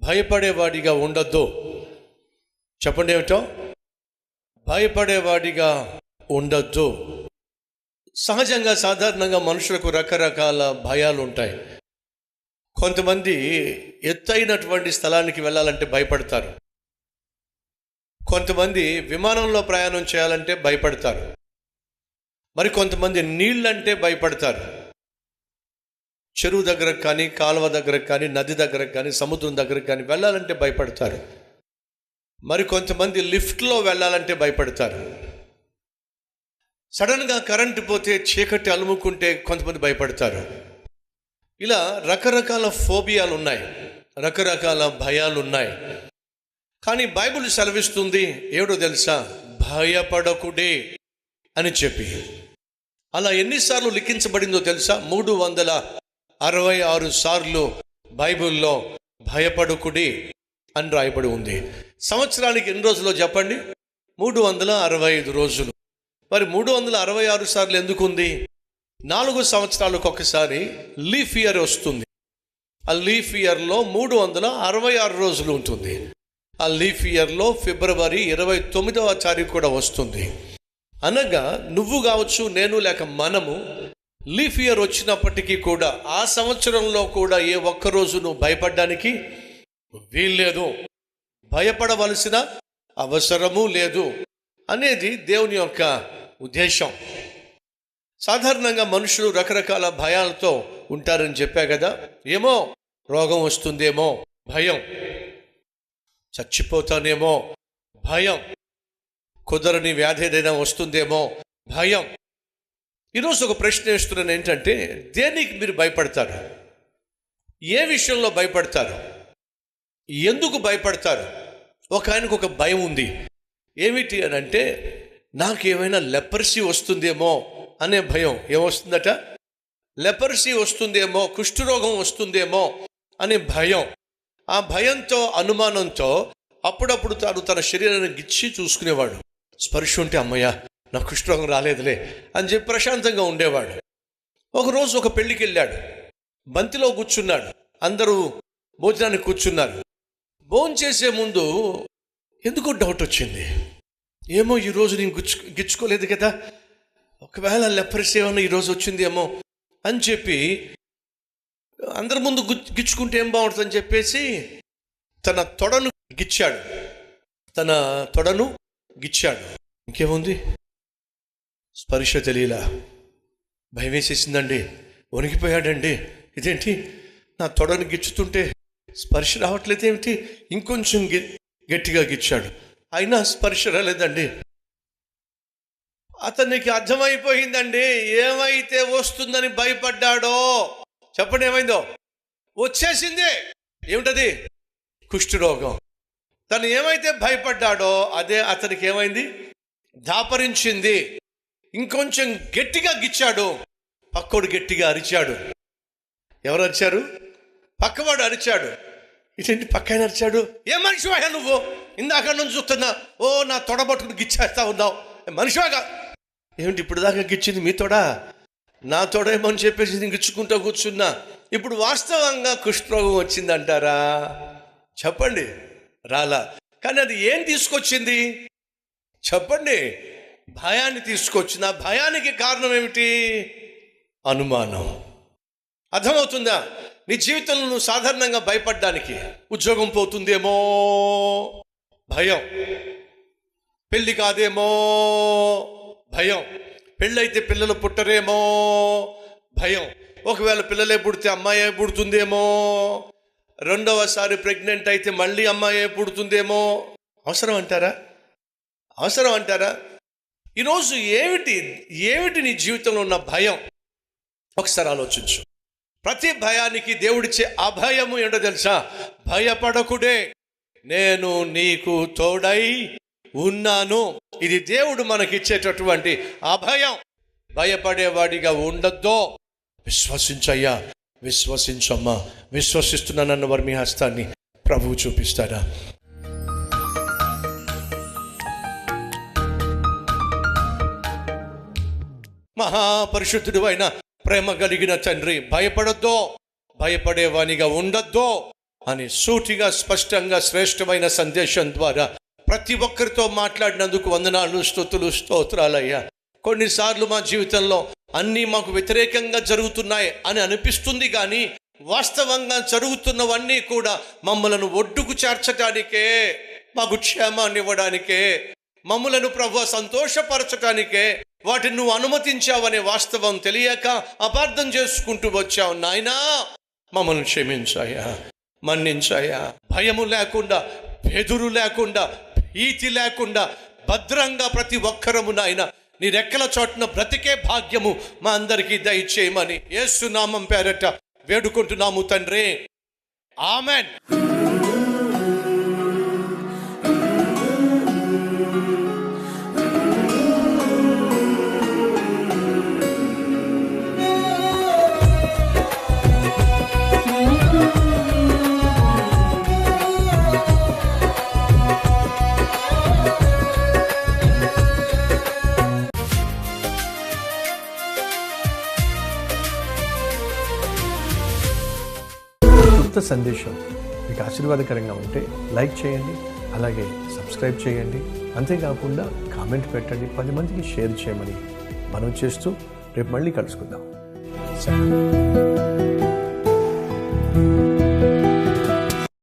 భయపడేవాడిగా ఉండొద్దు. చెప్పండి ఏమిటో? భయపడేవాడిగా ఉండొద్దు. సహజంగా సాధారణంగా మనుషులకు రకరకాల భయాలు ఉంటాయి. కొంతమంది ఎత్తైనటువంటి స్థలానికి వెళ్ళాలంటే భయపడతారు. కొంతమంది విమానంలో ప్రయాణం చేయాలంటే భయపడతారు. మరి కొంతమంది నీళ్ళంటే భయపడతారు. చెరువు దగ్గరకు కానీ, కాలువ దగ్గరకు కానీ, నది దగ్గరకు కానీ, సముద్రం దగ్గరకు కానీ వెళ్ళాలంటే భయపడతారు. మరి కొంతమంది లిఫ్ట్లో వెళ్ళాలంటే భయపడతారు. సడన్గా కరెంటు పోతే, చీకటి అలుముకుంటే కొంతమంది భయపడతారు. ఇలా రకరకాల ఫోబియాలు ఉన్నాయి, రకరకాల భయాలు ఉన్నాయి. కానీ బైబిల్ సెలవిస్తుంది ఏడో తెలుసా? భయపడకుడే అని చెప్పి. అలా ఎన్నిసార్లు లిఖించబడిందో తెలుసా? 366 సార్లు బైబిల్లో భయపడకుడి అని రాయబడి ఉంది. సంవత్సరానికి ఎన్ని రోజులు చెప్పండి? 365 రోజులు. మరి 366 సార్లు ఎందుకు ఉంది? 4 సంవత్సరాలకు ఒకసారి లీఫ్ ఇయర్ వస్తుంది. ఆ లీఫ్ ఇయర్లో 366 రోజులు ఉంటుంది. ఆ లీఫ్ ఇయర్లో ఫిబ్రవరి 29వ తారీఖు కూడా వస్తుంది. అనగా నువ్వు కావచ్చు, నేను లేక మనము లీఫ్ ఇయర్ వచ్చినప్పటికీ కూడా ఆ సంవత్సరంలో కూడా ఏ ఒక్కరోజు నువ్వు భయపడడానికి వీల్లేదు, భయపడవలసిన అవసరము లేదు అనేది దేవుని యొక్క ఉద్దేశం. సాధారణంగా మనుషులు రకరకాల భయాలతో ఉంటారని చెప్పా కదా. ఏమో రోగం వస్తుందేమో భయం, చచ్చిపోతానేమో భయం, కుదరని వ్యాధి ఏదైనా వస్తుందేమో భయం. ఈరోజు ఒక ప్రశ్న వేస్తున్నాను, ఏంటంటే దేనికి మీరు భయపడతారు? ఏ విషయంలో భయపడతారు? ఎందుకు భయపడతారు? ఒక ఆయనకు ఒక భయం ఉంది. ఏమిటి అని అంటే, నాకేమైనా లెపర్సీ వస్తుందేమో అనే భయం. ఏమొస్తుందట? లెపర్సీ వస్తుందేమో, కుష్ఠరోగం వస్తుందేమో అనే భయం. ఆ భయంతో, అనుమానంతో అప్పుడప్పుడు తాను తన శరీరాన్ని గిచ్చి చూసుకునేవాడు. స్పర్శ ఉంటే అమ్మయ్య నా కుష్ఠరోగం రాలేదులే అని చెప్పి ప్రశాంతంగా ఉండేవాడు. ఒకరోజు ఒక పెళ్ళికి వెళ్ళాడు. బంతిలో కూర్చున్నాడు. అందరూ భోజనానికి కూర్చున్నారు. భోజనం చేసే ముందు ఎందుకో డౌట్ వచ్చింది. ఏమో ఈరోజు నేను గిచ్చుకోలేదు కదా, ఒకవేళ లెపర్సీ ఏమన్నా ఈరోజు వచ్చిందేమో అని చెప్పి అందరి ముందు గిచ్చుకుంటే ఏం బాగుంటుందని చెప్పేసి తన తొడను గిచ్చాడు. ఇంకేముంది, స్పర్శ తెలియలా, భయం వేసేసిందండి, వణికిపోయాడండి. ఇదేంటి నా తొడను గిచ్చుతుంటే స్పర్శ రావట్లేదు ఏమిటి? ఇంకొంచెం గట్టిగా గిచ్చాడు, అయినా స్పర్శ రాలేదండి. అతనికి అర్థమైపోయిందండి ఏమైతే వస్తుందని భయపడ్డాడో. చెప్పండి ఏమైందో? వచ్చేసిందే. ఏమిటది? కుష్ఠరోగం. తను ఏమైతే భయపడ్డాడో అదే అతనికి ఏమైంది? దాపరించింది. ఇంకొంచెం గట్టిగా గిచ్చాడు, పక్కోడు గట్టిగా అరిచాడు. ఎవరు అరిచారు? పక్కవాడు అరిచాడు. ఇదేంటి పక్కన అరిచాడు? ఏ మనిషివా నువ్వు? ఇందాక నుంచి చూస్తున్నా, ఓ నా తొడబట్టుకుని గిచ్చేస్తా ఉన్నావు, మనిషివాగా. ఏమిటి ఇప్పుడు దాకా గిచ్చింది మీ తోడ? నా తోడేమో అని చెప్పేసి నేను గిచ్చుకుంటూ కూర్చున్నా. ఇప్పుడు వాస్తవంగా కుష్ఠరోగం వచ్చిందంటారా? చెప్పండి, రాలా. కానీ అది ఏం తీసుకొచ్చింది చెప్పండి? భయాన్ని తీసుకొచ్చింది. ఆ భయానికి కారణం ఏమిటి? అనుమానం. అర్థమవుతుందా? నీ జీవితంలో నువ్వు సాధారణంగా భయపడ్డానికి, ఉద్యోగం పోతుందేమో భయం, పెళ్ళి కాదేమో భయం, పెళ్ళైతే పిల్లలు పుట్టరేమో భయం, ఒకవేళ పిల్లలే పుడితే అమ్మాయే పుడుతుందేమో, రెండవసారి ప్రెగ్నెంట్ అయితే మళ్ళీ అమ్మాయే పుడుతుందేమో. అవసరం అంటారా? ఈరోజు ఏమిటి నీ జీవితంలో ఉన్న భయం? ఒకసారి ఆలోచించు. ప్రతి భయానికి దేవుడిచ్చే అభయము ఏంటో తెలుసా? భయపడకుడే, నేను నీకు తోడై ఉన్నాను. ఇది దేవుడు మనకిచ్చేటటువంటి అభయం. భయపడేవాడిగా ఉండొద్దు. విశ్వసించయ్యా, విశ్వసించమ్మా. విశ్వసిస్తున్నానన్న వారు మీ హస్తాన్ని ప్రభువు చూపిస్తారా? మహాపరిశుద్ధుడు అయిన ప్రేమ కలిగిన తండ్రి, భయపడొద్దు, భయపడేవానిగా ఉండొద్దు. అని సూటిగా, స్పష్టంగా, శ్రేష్టమైన సందేశం ద్వారా ప్రతి ఒక్కరితో మాట్లాడినందుకు వందనాలు, స్తుతులు, స్తోత్రాలయ్యా. కొన్నిసార్లు మా జీవితంలో అన్నీ మాకు వ్యతిరేకంగా జరుగుతున్నాయి అని అనిపిస్తుంది, కానీ వాస్తవంగా జరుగుతున్నవన్నీ కూడా మమ్మలను ఒడ్డుకు చేర్చడానికే, మాకు క్షేమాన్ని ఇవ్వడానికే, మమ్మలను ప్రభువా సంతోషపరచడానికే వాటిని నువ్వు అనుమతించావనే వాస్తవం తెలియక అపార్థం చేసుకుంటూ వచ్చావు. నాయనా, మమ్మల్ని క్షమించాయా, మన్నించాయా. భయము లేకుండా, బెదురు లేకుండా, భీతి లేకుండా భద్రంగా ప్రతి ఒక్కరము నాయన నీ రెక్కల చోటున బ్రతికే భాగ్యము మా అందరికీ దయచేయమని యేసు నామం పేరట వేడుకుంటున్నాము తండ్రి. ఆమెన్. సందేశం మీకు ఆశీర్వాదకరంగా ఉంటే లైక్ చేయండి, అలాగే సబ్స్క్రైబ్ చేయండి. అంతేకాకుండా కామెంట్ పెట్టండి, 10 మందికి షేర్ చేయమని మనం చేస్తూ రేపు మళ్ళీ కలుసుకుందాం.